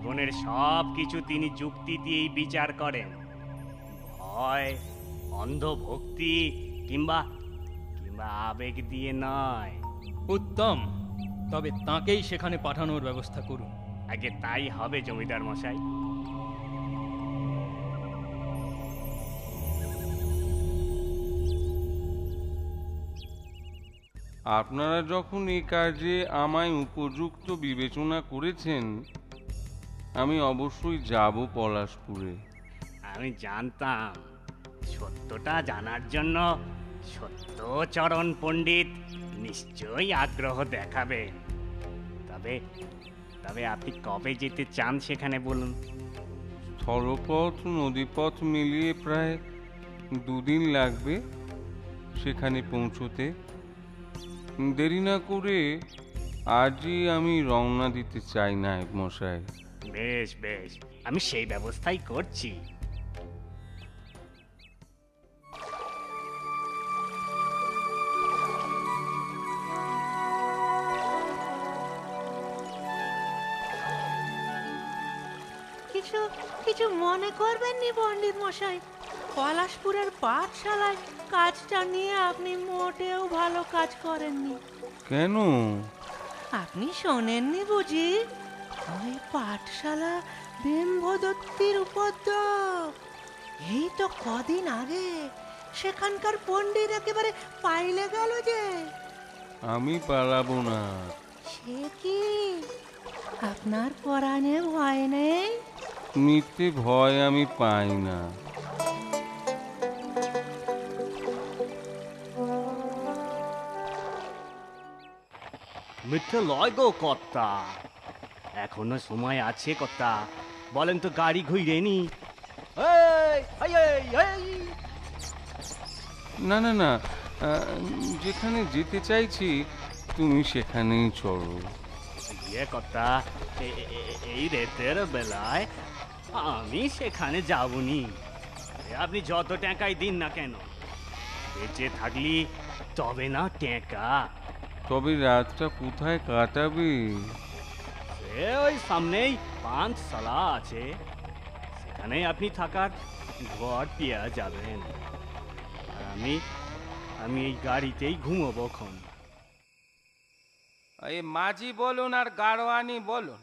জীবনের সব কিছু তিনি যুক্তি দিয়েই বিচার করেন, ভয়, অন্ধভক্তি কিংবা কিংবা আবেগ দিয়ে নয়। উত্তম, তবে তাকেই সেখানে পাঠানোর ব্যবস্থা করুন। আগে তাই হবে জমিদার মশাই। আপনারা যখন এই কাজে আমায় উপযুক্ত বিবেচনা করেছেন, আমি অবশ্যই যাব পলাশপুরে। আমি জানতাম সত্যটা জানার জন্য সত্যচরণ পণ্ডিত নিশ্চয়ই আগ্রহ দেখাবে। তবে তবে আপনি কবে যেতে চান সেখানে বলুন। স্থলপথ নদীপথ মিলিয়ে প্রায় 2 দিন লাগবে সেখানে পৌঁছতে। দেরি না করে আজই আমি রওনা দিতে চাই নায়েব মশাই। বেশ বেশ, আমি সেই ব্যবস্থাই করছি। কিছু কিছু মনে করবেন নি পণ্ডিত মশাই, পলাশপুরের পাঠশালায় কাজটা নিয়ে আপনি মোটেও ভালো কাজ করেননি। কেন? আপনি শোনেননি বুঝি? ওই পাঠশালা বিম্বদত্তির উপদ্রব। এই তো কদিন আগে সেখানকার পণ্ডিত একেবারে পাইলে গেল যে। আমি পালাবো না। সে কি, আপনার পরাণে ভয় নেই? মিথ্যে ভয় আমি পাই না। মিথ্যে লয় গো কর্তা, এখনো সময় আছে কর্তা। বলেন তো গাড়ি ঘুরেনি? না না না, যেখানে যেতে চাইছি তুমি সেখানেই চলো। ইয়ে কর্তা, এই রাতের বেলায় আমি সেখানে যাবনি। আপনি যত টাকাই দিন না কেন, বেঁচে থাকলি তবে না টাকা। তবে রাতটা কোথায় কাটাবে? সে ওই সামনেই পান্থশালা আছে, সেখানেই আপনি থাকার ঘর পেয়ে যাবেন। আর আমি এই গাড়িতেই ঘুমোবো খন। এই মাঝি বলুন আর গাড়োয়ানি বলুন,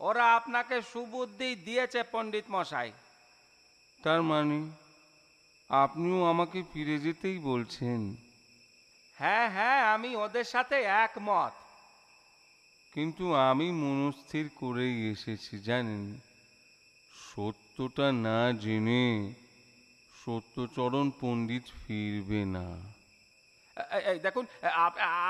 ওরা আপনাকে সুবুদ্ধি দিয়েছে পণ্ডিত মশাই। তার মানে আপনিও আমাকে ফিরে যেতেই বলছেন? হ্যাঁ হ্যাঁ, আমি ওদের সাথে একমত। কিন্তু আমি মনস্থির করেই এসেছি জানেন, সত্যটা না জেনে সত্যচরণ পণ্ডিত ফিরবে না। এই দেখুন,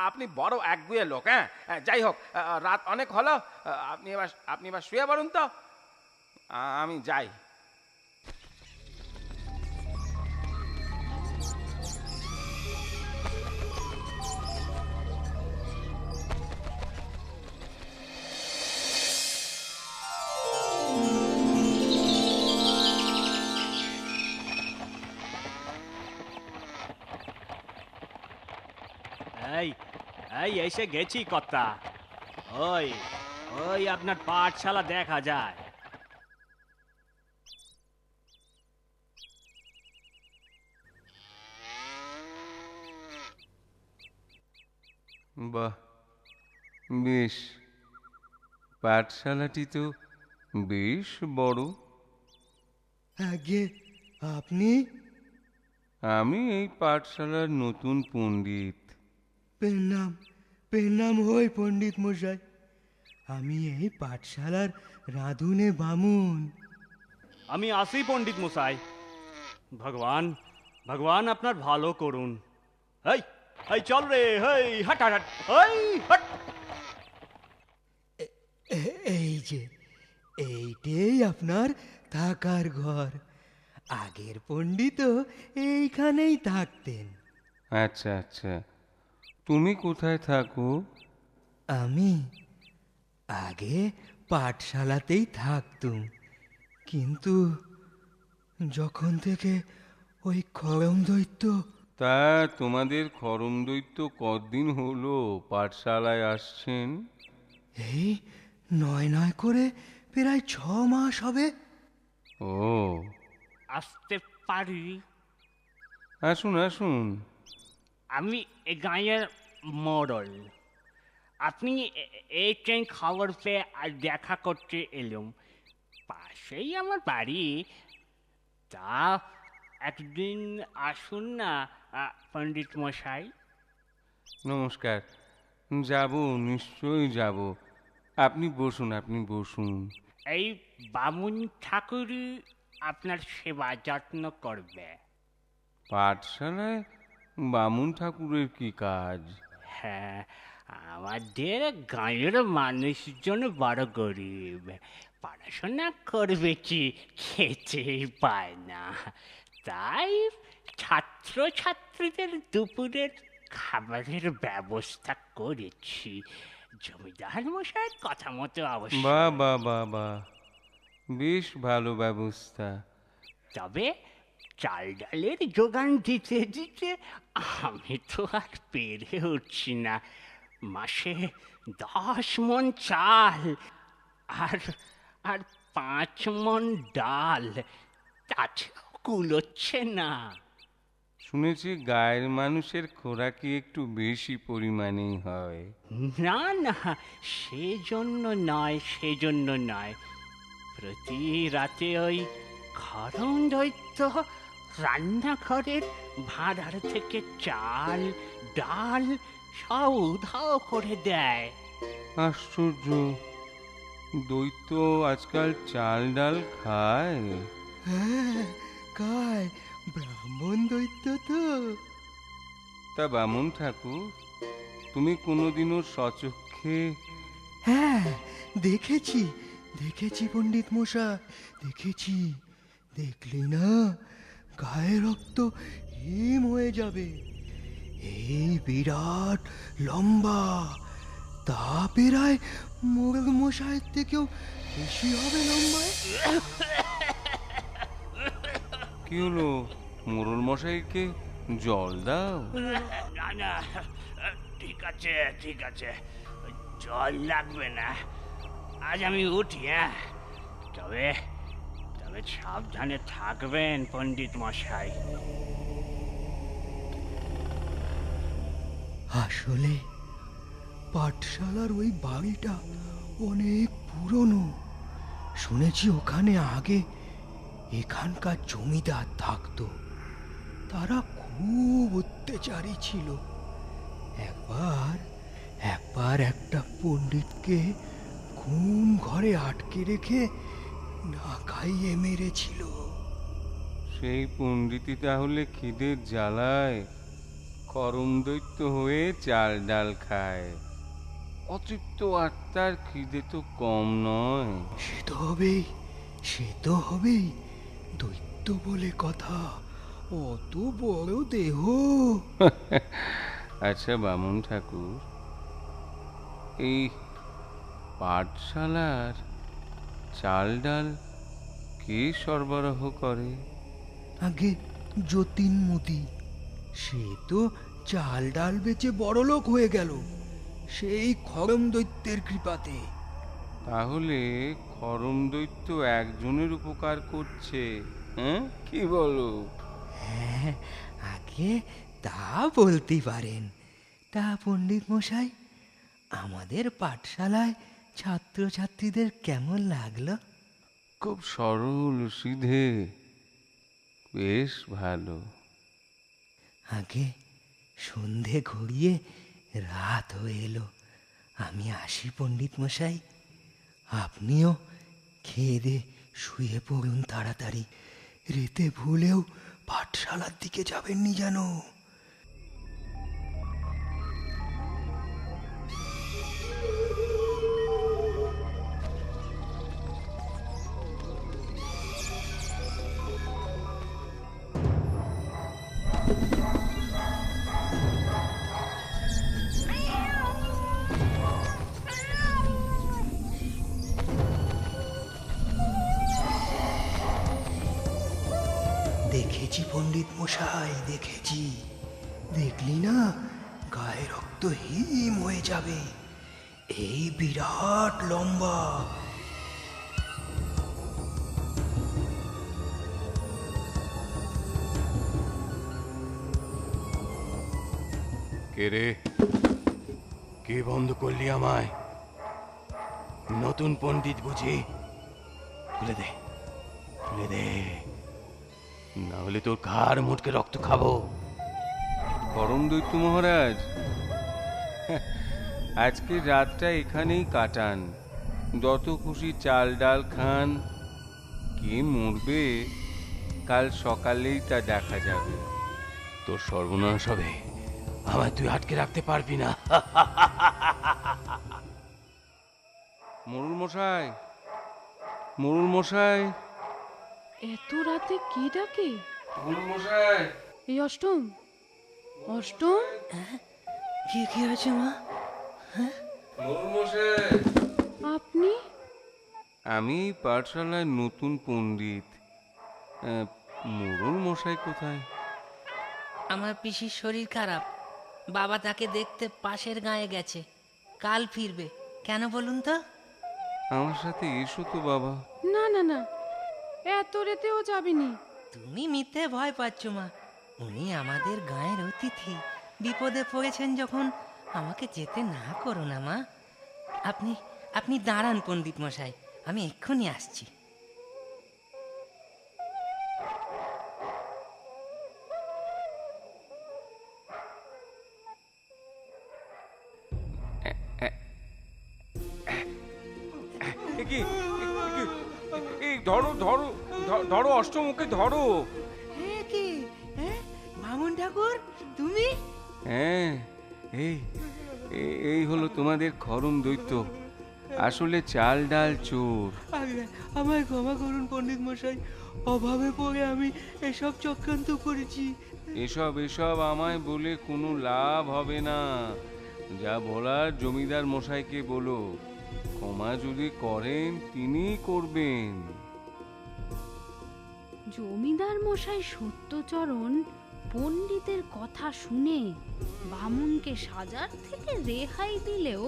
আপনি বড় একগুঁয়ে লোক। হ্যাঁ, যাই হোক, রাত অনেক হলো, আপনি এবার শুয়ে পড়ুন তো, আমি যাই। এই এই এসে গেছি কর্তা। ওই ওই আপনার পাঠশালা দেখা যায়। বাহ, বেশ, পাঠশালাটি তো বেশ বড়। আগে আপনি? আমি এই পাঠশালার নতুন পণ্ডিত। পেন্নাম হই পণ্ডিত মশাই। আমি এই পাঠশালার রাঁধুনে বামুন। আমি আসি পণ্ডিত মশাই। ভগবান ভগবান আপনার ভালো করুন। এই এই চল রে, হেই হাট হাট হাট, এই হাট। এই যে, এইটাই আপনার থাকার ঘর। আগের পণ্ডিতও এইখানেই থাকতেন। আচ্ছা আচ্ছা, তুমি কোথায় থাকো? আমি আগে পাঠশালাতেই থাকতুম, কিন্তু যখন থেকে ওই খড়ম দৈত্য। তা তোমাদের খরম দৈত্য কদিন হলো পাঠশালায় আসছেন? এই নয় নয় করে প্রায় 6 মাস হবে। ও, আসতে পারি? আসুন আসুন। আমি এ গাঁয়ের মোড়ল। আপনি এইটাই খবর পেয়ে আর দেখা করতে এলুম। পাশেই আমার বাড়ি। তা একদিন আসুন না পণ্ডিত মশাই। নমস্কার, যাব, নিশ্চয়ই যাব। আপনি বসুন, আপনি বসুন। এই বামুন ঠাকুরই আপনার সেবা যত্ন করবে। পাঠশালায় বামুন ঠাকুরের কি কাজ? হ্যাঁ, আমাদের গাঁয়ের মানুষজন বড় গরিব, পড়াশোনা করবে কি, খেতেই পায় না। তাই ছাত্রছাত্রীদের দুপুরের খাবারের ব্যবস্থা করেছি, জমিদার মশাইয়ের কথা মতো অবশ্য। বাহ বাহ বাহ বাহ, বেশ ভালো ব্যবস্থা। তবে চাল ডালের যোগান দিতে দিতে আমি তো আর পেরে উঠছি না। মাসে 10 মণ চাল আর আর 5 মণ ডাল, তাতেও কুলোচ্ছে না। শুনেছি গায়ের মানুষের খোরাকি একটু বেশি পরিমাণেই হয়। না না, সেজন্য নয়। প্রতি রাতে ওই খরম দৈত্য রান্নাঘরের ভাঁড়ার থেকে চাল ডাল সব উধাও করে দেয়। আশ্চর্য, দৈত্য আজকাল চাল ডাল খায়? হ্যাঁ, কায় ব্রাহ্মণ দৈত্য তো। তা বামুন ঠাকুর, তুমি কোনোদিনও সচক্ষে? হ্যাঁ, দেখেছি পণ্ডিত মশাই, দেখেছি। দেখলি না, গায়ে রক্ত হিম হয়ে যাবে। এই বিরাট লম্বা, তা প্রায় মোড়ল মশাইয়ের থেকেও বেশি হবে লম্বায়। কি হলো, মোড়ল মশাইকে জল দাও। না না, ঠিক আছে, জল লাগবে না। আজ আমি উঠি। হ্যাঁ, তবে সাবধানে থাকবেন পণ্ডিত মশাই। আসলে পাঠশালার ওই বাড়িটা অনেক পুরনো। শুনেছি ওখানে আগে এখানকার জমিদার থাকতো। তারা খুব অত্যাচারী ছিল। একবার একটা পণ্ডিতকে ঘুম ঘরে আটকে রেখে না খাইয়ে মেরেছিল। সেই পণ্ডিতই তাহলে খিদের জ্বালায় করম দৈত্য হয়ে চাল ডাল খায়। অতৃপ্ত আত্মার খিদে তো কম নয়। সে তো হবেই। দৈত্য বলে কথা, অত বড় দেহ। আচ্ছা বামুন ঠাকুর, এই পাঠশালার চাল ডাল কে সরবরাহ করে? আগে যতীন মুদি, সে তো চাল ডাল বেচে বড়লোক হয়ে গেল সেই খরম দৈত্যের কৃপাতে। তাহলে খরম দৈত্য একজনের উপকার করছে, হ্যাঁ কি বলো? হ্যাঁ, আগে তা বলতে পারেন। তা পণ্ডিত মশাই, আমাদের পাঠশালায় ছাত্রছাত্রীদের কেমন লাগলো? খুব সরল সিধে, বেশ ভালো। আগে সন্ধে ঘুরিয়ে রাত হয়ে এলো। আমি আসি পণ্ডিত মশাই। আপনিও খেয়ে দে শুয়ে পড়ুন তাড়াতাড়ি। রেতে ভুলেও পাঠশালার দিকে যাবেননি যেন। দেখেছি পণ্ডিত মশাই, দেখেছি। দেখলি না, গায়ে রক্ত হিম হয়ে যাবে। এই বিরাট লম্বা, কে রে? কে বন্ধ করলি আমায়? নতুন পণ্ডিত বুঝি? খুলে দে, খুলে দে, না হলে তোর ঘাড় মুটকে রক্ত খাবো। করম দৈত্য মহারাজ, আজকে রাতটা এখানেই কাটান, যত খুশি চাল ডাল খান। কে মরবে কাল সকালেই তা দেখা যাবে। তোর সর্বনাশ হবে, আমায় তুই আটকে রাখতে পারবি না। মোড়ল মশাই, মোড়ল মশাই, এত রাতে কে ডাকে? মোড়ল মশাই, এই অষ্টম, অষ্টম, কি হয়েছে মা? মোড়ল মশাই। আপনি? আমি এই পাঠশালায় নতুন পণ্ডিত। মোড়ল মশাই কোথায়? আমার পিসির শরীর খারাপ, বাবা তাকে দেখতে পাশের গাঁয়ে গেছে, কাল ফিরবে। কেন বলুন তো? আমার সাথে এসো তো বাবা। না না না, এত রেতেও যাবিনি। তুমি মিথ্যে ভয় পাচ্ছ মা, উনি আমাদের গাঁয়ের অতিথি, বিপদে পড়েছেন যখন আমাকে যেতে না করো না মা। আপনি আপনি দাঁড়ান পণ্ডিত মশাই, আমি এক্ষুনি আসছি। ধরো ধরো ধরো, অষ্টমুখে ধরো। কি বামুন ঠাকুর, তুমি? হ্যাঁ, এই এই হলো তোমাদের খরম দৈত্য, আসলে চাল ডাল চোর। আমায় ক্ষমা করুন পণ্ডিত মশাই, অভাবে পড়ে আমি এসব চক্রান্ত করেছি। এসব এসব আমায় বলে কোনো লাভ হবে না, যা বলার জমিদার মশাইকে বলো, ক্ষমা যদি করেন তিনিই করবেন। জমিদার মশাই সত্যচরণ পণ্ডিতের কথা শুনে বামুনকে সাজার থেকে রেহাই দিলেও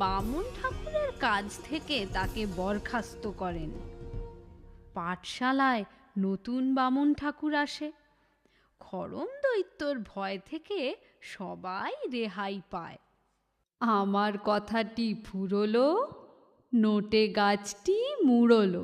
বামুন ঠাকুরের কাজ থেকে তাকে বরখাস্ত করেন। পাঠশালায় নতুন বামুন ঠাকুর আসে, খরম দৈত্যর ভয় থেকে সবাই রেহাই পায়। আমার কথাটি ফুরলো, নোটে গাছটি মুড়লো।